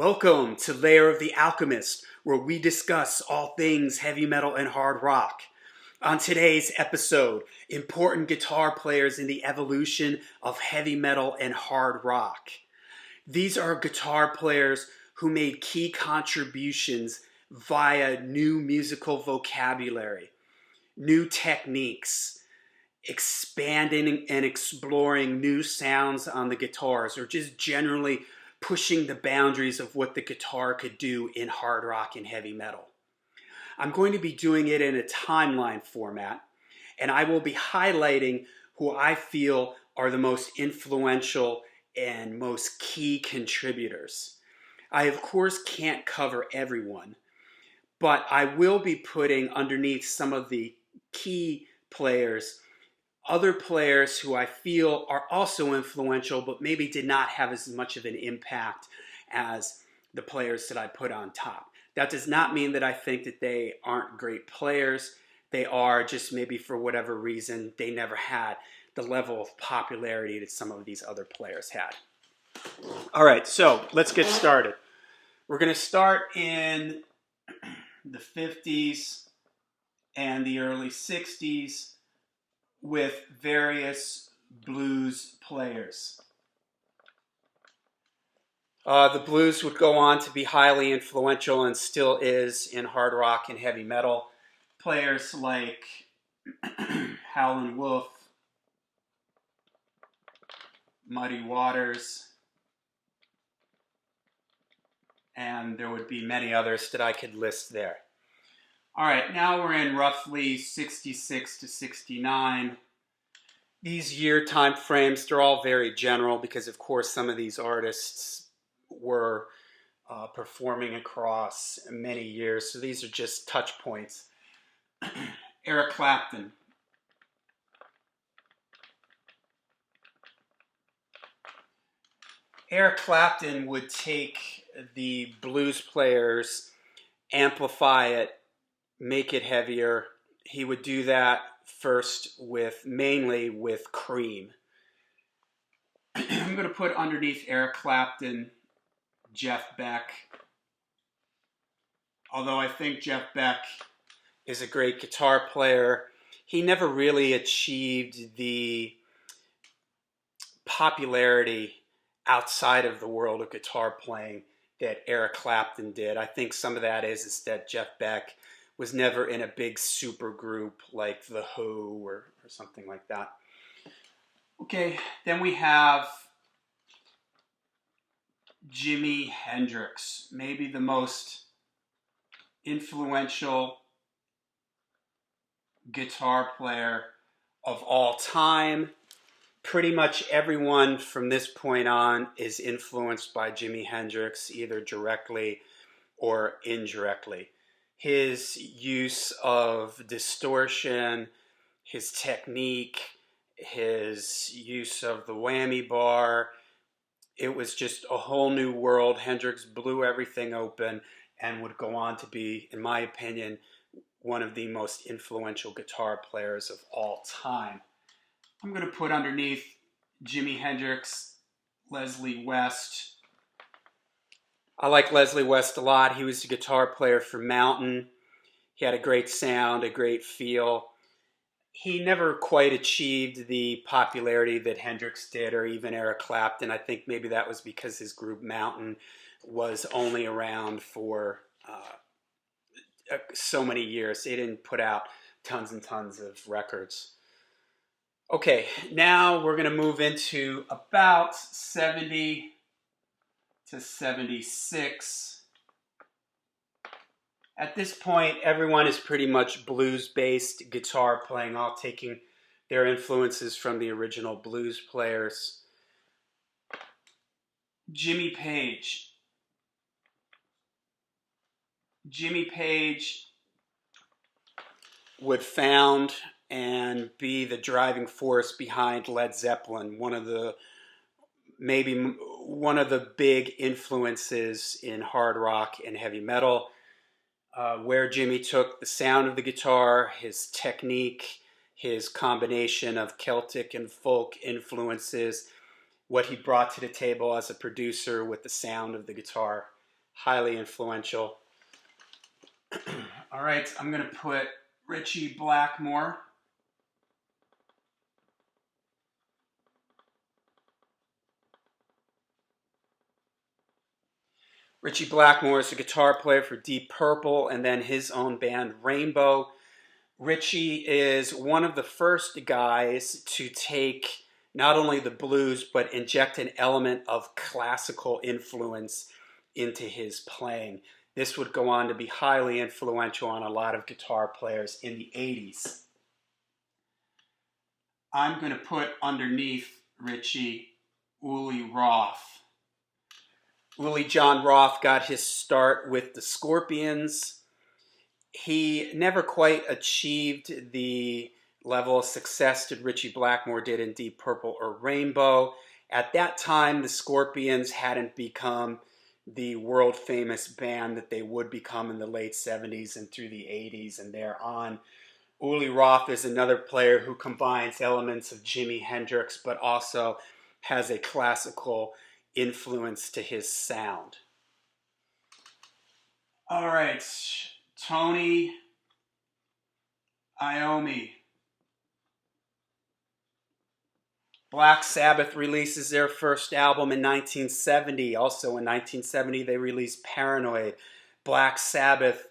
Welcome to Lair of the Alchemist, where we discuss all things heavy metal and hard rock. On today's episode, important guitar players in the evolution of heavy metal and hard rock. These are guitar players who made key contributions via new musical vocabulary, new techniques, expanding and exploring new sounds on the guitars, or just generally pushing the boundaries of what the guitar could do in hard rock and heavy metal. I'm going to be doing it in a timeline format, and I will be highlighting who I feel are the most influential and most key contributors. I, of course, can't cover everyone, but I will be putting underneath some of the key players other players who I feel are also influential, but maybe did not have as much of an impact as the players that I put on top. That does not mean that I think that they aren't great players. They are, just maybe for whatever reason, they never had the level of popularity that some of these other players had. All right, so let's get started. We're going to start in the 50s and the early 60s with various blues players. The blues would go on to be highly influential and still is in hard rock and heavy metal. Players like Howlin' Wolf, Muddy Waters, and there would be many others that I could list there. All right, now we're in roughly 66 to 69. These year time frames, they're all very general because, of course, some of these artists were performing across many years. So these are just touch points. Eric Clapton. Eric Clapton would take the blues players, amplify it, make it heavier. He would do that first mainly with Cream. I'm going to put underneath Eric Clapton, Jeff Beck. Although I think Jeff Beck is a great guitar player, he never really achieved the popularity outside of the world of guitar playing that Eric Clapton did. I think some of that is that Jeff Beck was never in a big super group like The Who or something like that. Okay, then we have Jimi Hendrix, maybe the most influential guitar player of all time. Pretty much everyone from this point on is influenced by Jimi Hendrix, either directly or indirectly. His use of distortion, his technique, his use of the whammy bar, it was just a whole new world. Hendrix blew everything open and would go on to be, in my opinion, one of the most influential guitar players of all time. I'm going to put underneath Jimi Hendrix, Leslie West. I like Leslie West a lot. He was a guitar player for Mountain. He had a great sound, a great feel. He never quite achieved the popularity that Hendrix did, or even Eric Clapton. I think maybe that was because his group Mountain was only around for so many years. They didn't put out tons and tons of records. Okay, now we're going to move into about 70 to 76. At this point, everyone is pretty much blues-based guitar playing, all taking their influences from the original blues players. Jimmy Page. Jimmy Page would found and be the driving force behind Led Zeppelin, maybe one of the big influences in hard rock and heavy metal, where Jimmy took the sound of the guitar, his technique, his combination of Celtic and folk influences, what he brought to the table as a producer with the sound of the guitar, highly influential. All right, I'm going to put Ritchie Blackmore. Ritchie Blackmore is a guitar player for Deep Purple and then his own band Rainbow. Ritchie is one of the first guys to take not only the blues but inject an element of classical influence into his playing. This would go on to be highly influential on a lot of guitar players in the 80s. I'm going to put underneath Ritchie Uli Roth. Uli John Roth got his start with the Scorpions. He never quite achieved the level of success that Ritchie Blackmore did in Deep Purple or Rainbow. At that time, the Scorpions hadn't become the world famous band that they would become in the late 70s and through the 80s and thereon. Uli Roth is another player who combines elements of Jimi Hendrix but also has a classical influence to his sound. All right, Tony Iommi. Black Sabbath releases their first album in 1970. Also in 1970, they released Paranoid. Black Sabbath,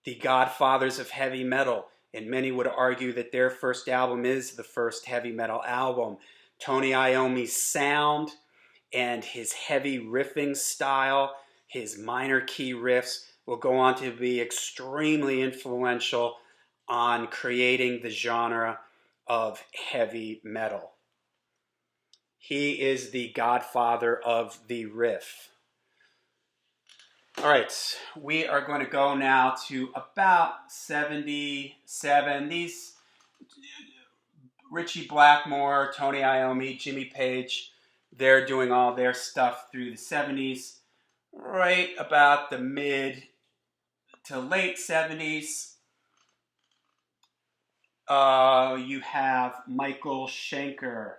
the godfathers of heavy metal. And many would argue that their first album is the first heavy metal album. Tony Iommi's sound and his heavy riffing style, his minor key riffs, will go on to be extremely influential on creating the genre of heavy metal. He is the godfather of the riff. All right, we are going to go now to about 77. These Ritchie Blackmore, Tony Iommi, Jimmy Page, they're doing all their stuff through the 70s. Right about the mid to late 70s, you have Michael Schenker.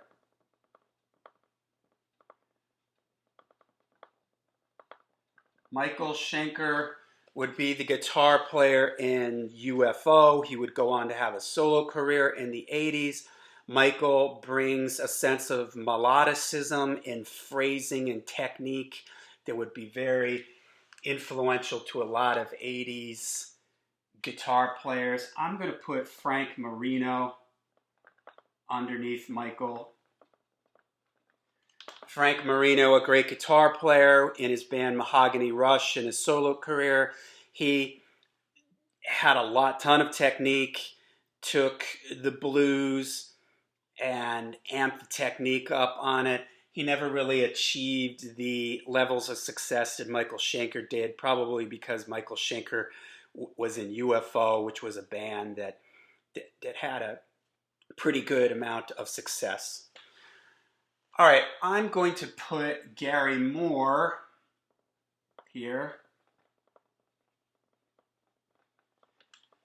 Michael Schenker would be the guitar player in UFO. He would go on to have a solo career in the 80s. Michael brings a sense of melodicism in phrasing and technique that would be very influential to a lot of 80s guitar players. I'm going to put Frank Marino underneath Michael. Frank Marino, a great guitar player in his band Mahogany Rush in his solo career. He had a ton of technique, took the blues and amped the technique up on it. He never really achieved the levels of success that Michael Schenker did, probably because Michael Schenker was in UFO, which was a band that had a pretty good amount of success. All right, I'm going to put Gary Moore here.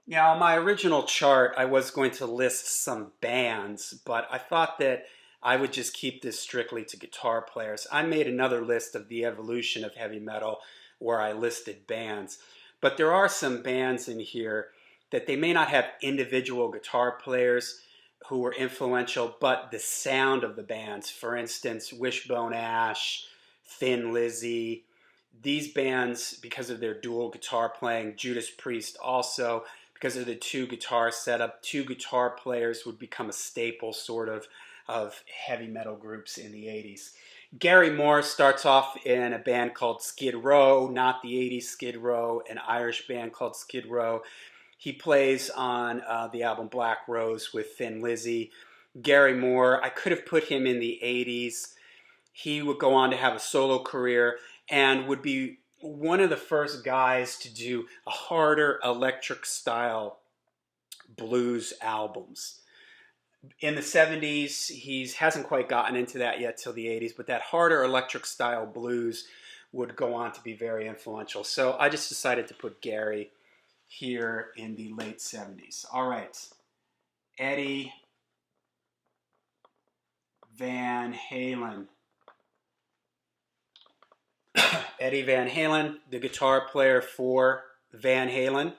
Now, on my original chart, I was going to list some bands, but I thought that I would just keep this strictly to guitar players. I made another list of the evolution of heavy metal where I listed bands, but there are some bands in here that they may not have individual guitar players who were influential, but the sound of the bands, for instance, Wishbone Ash, Thin Lizzy, these bands, because of their dual guitar playing, Judas Priest also, because of the two guitar setup, two guitar players would become a staple sort of heavy metal groups in the 80s. Gary Moore starts off in a band called Skid Row, not the 80s Skid Row, an Irish band called Skid Row. He plays on the album Black Rose with Thin Lizzy. Gary Moore, I could have put him in the 80s. He would go on to have a solo career and would be one of the first guys to do a harder electric style blues albums. In the 70s, he hasn't quite gotten into that yet till the 80s, but that harder electric style blues would go on to be very influential. So I just decided to put Gary here in the late 70s. All right. Eddie Van Halen. Eddie Van Halen, the guitar player for Van Halen.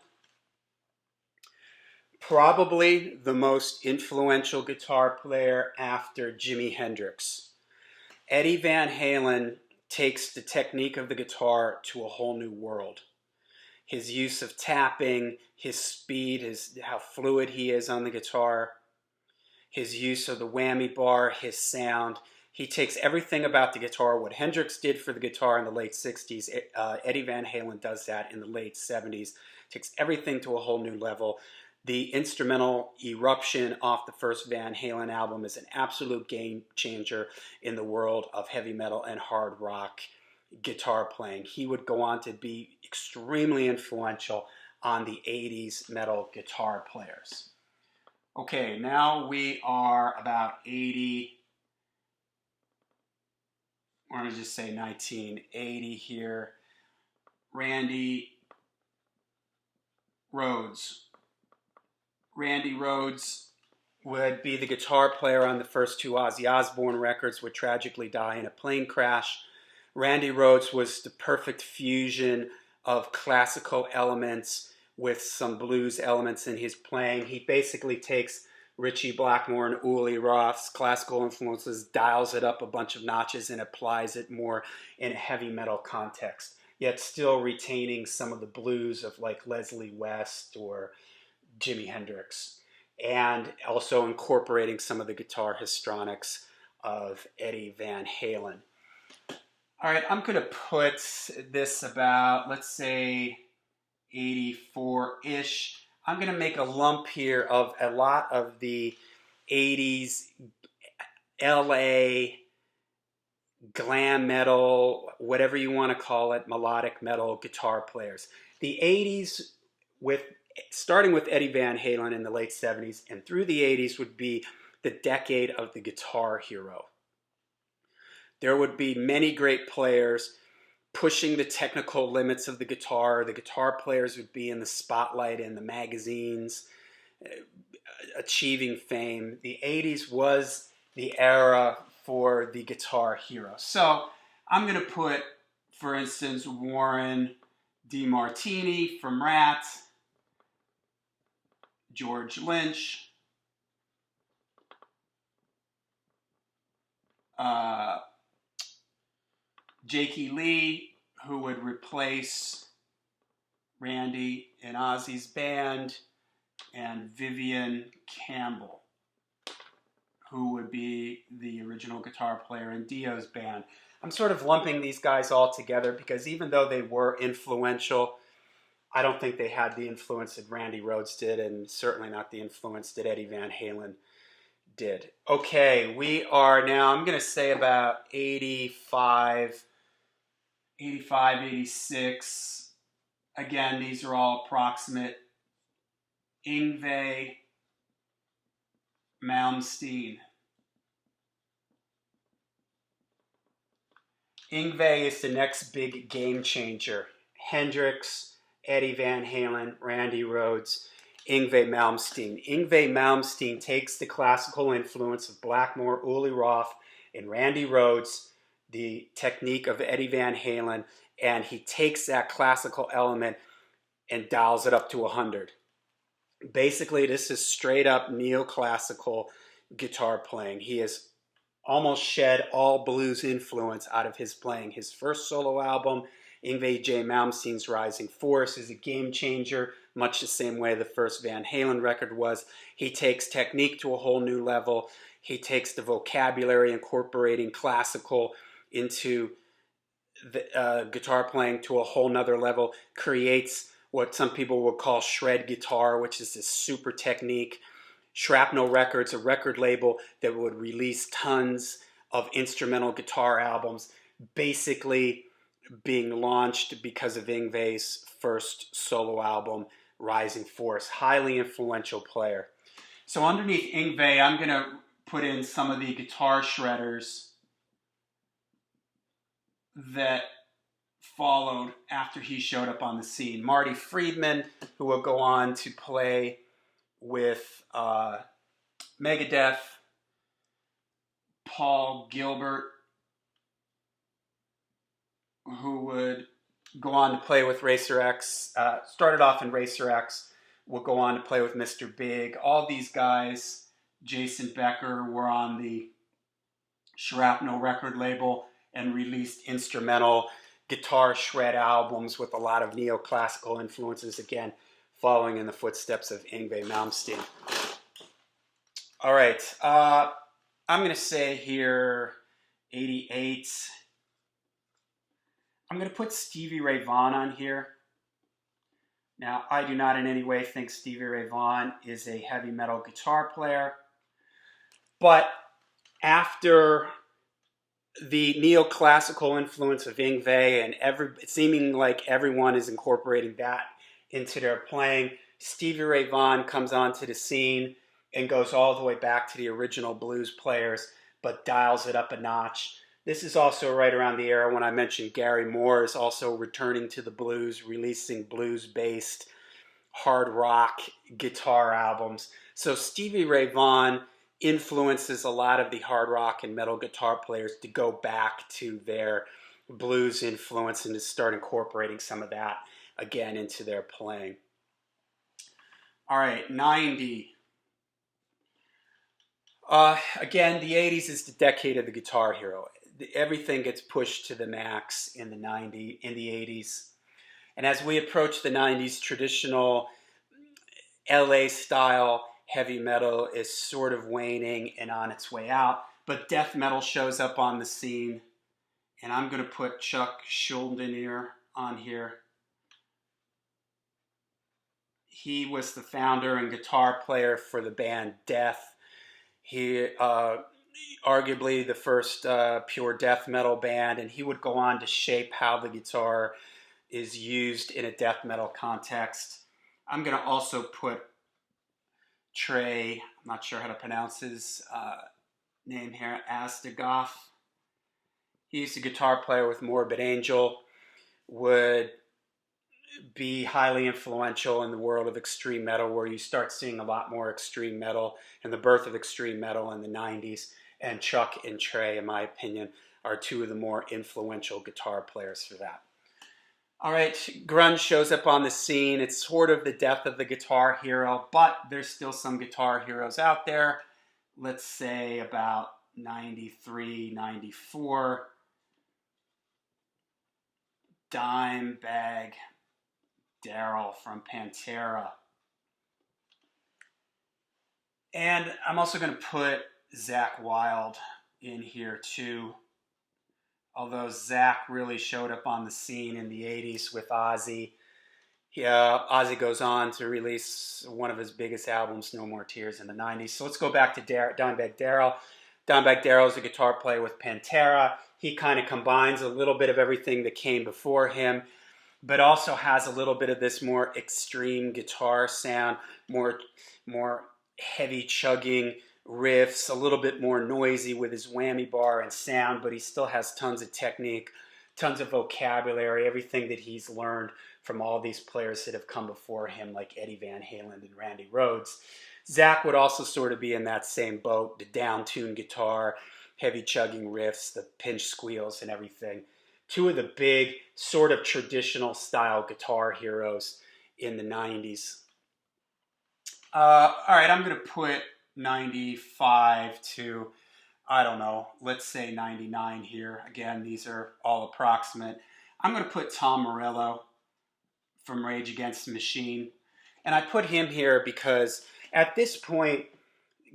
Probably the most influential guitar player after Jimi Hendrix. Eddie Van Halen takes the technique of the guitar to a whole new world. His use of tapping, his speed, how fluid he is on the guitar, his use of the whammy bar, his sound. He takes everything about the guitar. What Hendrix did for the guitar in the late 60s, Eddie Van Halen does that in the late 70s. Takes everything to a whole new level. The instrumental Eruption off the first Van Halen album is an absolute game changer in the world of heavy metal and hard rock guitar playing. He would go on to be extremely influential on the 80s metal guitar players. Okay, now we are about 80, we're going to just say 1980 here. Randy Rhoads. Randy Rhoads would be the guitar player on the first two Ozzy Osbourne records, would tragically die in a plane crash. Randy Rhoads was the perfect fusion of classical elements with some blues elements in his playing. He basically takes Ritchie Blackmore and Uli Roth's classical influences, dials it up a bunch of notches, and applies it more in a heavy metal context, yet still retaining some of the blues of like Leslie West or Jimi Hendrix, and also incorporating some of the guitar histrionics of Eddie Van Halen. All right, I'm going to put this about, let's say, 84-ish. I'm going to make a lump here of a lot of the 80s LA glam metal, whatever you want to call it, melodic metal guitar players. The 80s, starting with Eddie Van Halen in the late 70s and through the 80s, would be the decade of the guitar hero. There would be many great players pushing the technical limits of the guitar. The guitar players would be in the spotlight in the magazines, achieving fame. The 80s was the era for the guitar hero. So I'm going to put, for instance, Warren DeMartini from Rat, George Lynch, Jakey Lee, who would replace Randy in Ozzy's band, and Vivian Campbell, who would be the original guitar player in Dio's band. I'm sort of lumping these guys all together because even though they were influential, I don't think they had the influence that Randy Rhoads did, and certainly not the influence that Eddie Van Halen did. Okay, we are now, I'm going to say about 85, 86. Again, these are all approximate. Yngwie Malmsteen. Yngwie is the next big game changer. Hendrix, Eddie Van Halen, Randy Rhoads, Yngwie Malmsteen. Yngwie Malmsteen takes the classical influence of Blackmore, Uli Roth, and Randy Rhoads, the technique of Eddie Van Halen, and he takes that classical element and dials it up to 100. Basically, this is straight up neoclassical guitar playing. He has almost shed all blues influence out of his playing. His first solo album, Yngwie J. Malmsteen's Rising Force, is a game changer, much the same way the first Van Halen record was. He takes technique to a whole new level. He takes the vocabulary, incorporating classical into the guitar playing to a whole nother level, creates what some people would call shred guitar, which is this super technique. Shrapnel Records, a record label that would release tons of instrumental guitar albums, basically being launched because of Yngwie's first solo album, Rising Force. Highly influential player. So underneath Yngwie, I'm going to put in some of the guitar shredders that followed after he showed up on the scene. Marty Friedman, who will go on to play with Megadeth, Paul Gilbert, who would go on to play with Racer X, started off in Racer X, would go on to play with Mr. Big. All these guys, Jason Becker, were on the Shrapnel record label and released instrumental guitar shred albums with a lot of neoclassical influences, again, following in the footsteps of Yngwie Malmsteen. All right, I'm going to say here 88. I'm going to put Stevie Ray Vaughan on here. Now, I do not in any way think Stevie Ray Vaughan is a heavy metal guitar player, but after the neoclassical influence of Yngwie and seeming like everyone is incorporating that into their playing, Stevie Ray Vaughan comes onto the scene and goes all the way back to the original blues players, but dials it up a notch. This is also right around the era when I mentioned Gary Moore is also returning to the blues, releasing blues-based hard rock guitar albums. So Stevie Ray Vaughan influences a lot of the hard rock and metal guitar players to go back to their blues influence and to start incorporating some of that again into their playing. All right, 90. Again, the 80s is the decade of the guitar hero. Everything gets pushed to the max in the 80s. And as we approach the 90s, traditional LA style heavy metal is sort of waning and on its way out, but death metal shows up on the scene, and I'm going to put Chuck Schuldiner on here. He was the founder and guitar player for the band Death. He arguably the first pure death metal band, and he would go on to shape how the guitar is used in a death metal context. I'm going to also put Trey, I'm not sure how to pronounce his name here, Astagoff. He's a guitar player with Morbid Angel, would be highly influential in the world of extreme metal, where you start seeing a lot more extreme metal and the birth of extreme metal in the 90s. And Chuck and Trey, in my opinion, are two of the more influential guitar players for that. All right, grunge shows up on the scene. It's sort of the death of the guitar hero, but there's still some guitar heroes out there. Let's say about 93, 94. Dimebag Darrell from Pantera. And I'm also going to put Zakk Wylde in here too. Although Zakk really showed up on the scene in the 80s with Ozzy. Ozzy goes on to release one of his biggest albums, No More Tears, in the 90s. So let's go back to Dimebag Darrell. Dimebag Darrell is a guitar player with Pantera. He kind of combines a little bit of everything that came before him, but also has a little bit of this more extreme guitar sound, more heavy chugging riffs, a little bit more noisy with his whammy bar and sound, but he still has tons of technique, tons of vocabulary, everything that he's learned from all these players that have come before him, like Eddie Van Halen and Randy Rhoads. Zakk would also sort of be in that same boat, the down-tuned guitar, heavy chugging riffs, the pinch squeals and everything. Two of the big sort of traditional style guitar heroes in the 90s. All right, I'm going to put 95 to, I don't know, let's say 99 here. Again, these are all approximate. I'm going to put Tom Morello from Rage Against the Machine. And I put him here because at this point,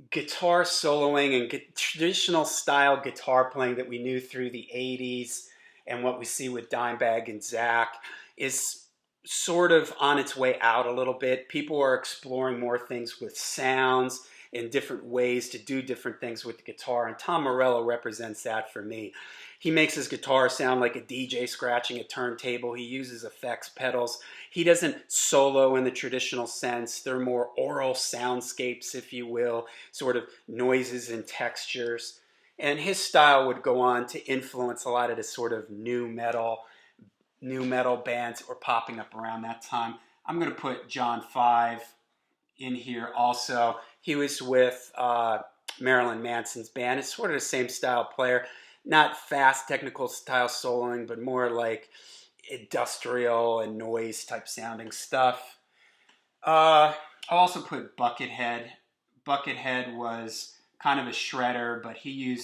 guitar soloing and traditional style guitar playing that we knew through the 80s and what we see with Dimebag and Zakk is sort of on its way out a little bit. People are exploring more things with sounds and different ways to do different things with the guitar, and Tom Morello represents that for me. He makes his guitar sound like a DJ scratching a turntable. He uses effects pedals. He doesn't solo in the traditional sense. They're more aural soundscapes, if you will, sort of noises and textures. And his style would go on to influence a lot of the sort of new metal bands that were popping up around that time. I'm going to put John Five in here also. He was with Marilyn Manson's band. It's sort of the same style player. not fast technical style soloing, but more like industrial and noise type sounding stuff. I'll also put Buckethead. Buckethead was kind of a shredder, but he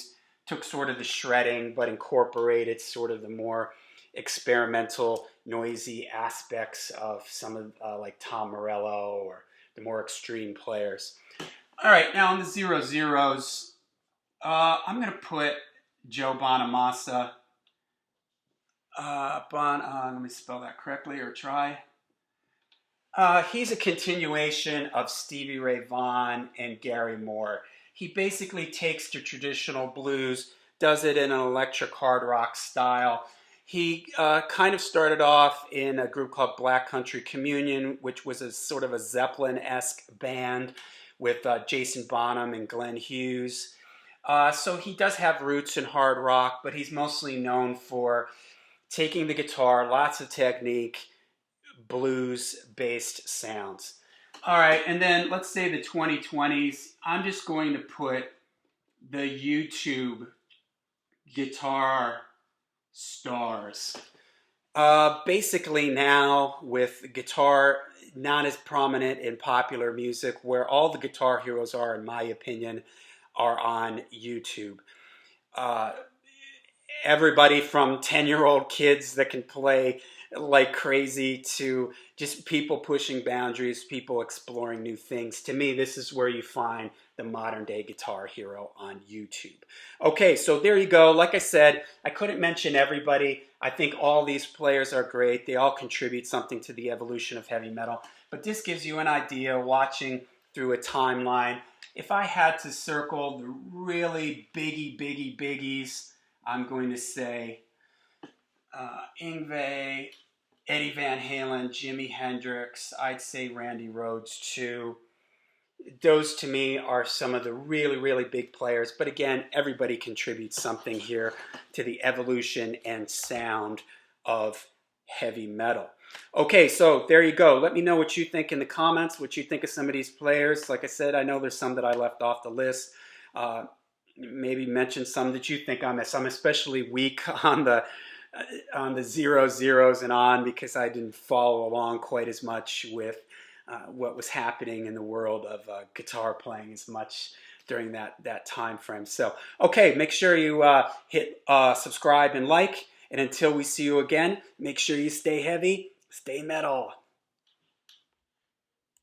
took sort of the shredding, but incorporated sort of the more experimental, noisy aspects of some of like Tom Morello or the more extreme players. All right, now on the 00s, I'm going to put Joe Bonamassa. Let me spell that correctly or try. He's a continuation of Stevie Ray Vaughan and Gary Moore. He basically takes the traditional blues, does it in an electric hard rock style. He kind of started off in a group called Black Country Communion, which was a sort of a Zeppelin-esque band with Jason Bonham and Glenn Hughes. So he does have roots in hard rock, but he's mostly known for taking the guitar, lots of technique, blues-based sounds. All right, and then let's say the 2020s. I'm just going to put the YouTube guitar stars. Basically now with guitar not as prominent in popular music, where all the guitar heroes are, in my opinion, are on YouTube. Everybody from 10-year-old kids that can play like crazy to just people pushing boundaries, people exploring new things. To me, this is where you find the modern day guitar hero on YouTube. Okay, so there you go. Like I said, I couldn't mention everybody. I think all these players are great. They all contribute something to the evolution of heavy metal. But this gives you an idea watching through a timeline. If I had to circle the really biggies, I'm going to say Yngwie, Eddie Van Halen, Jimi Hendrix. I'd say Randy Rhoads too. Those to me are some of the really big players. But again, everybody contributes something here to the evolution and sound of heavy metal. Okay, so there you go. Let me know what you think in the comments, what you think of some of these players. Like I said, I know there's some that I left off the list. Maybe mention some that you think I missed. I'm especially weak on the 00s and on because I didn't follow along quite as much with what was happening in the world of guitar playing as much during that time frame. So, okay, make sure you hit subscribe and like. And until we see you again, make sure you stay heavy, stay metal.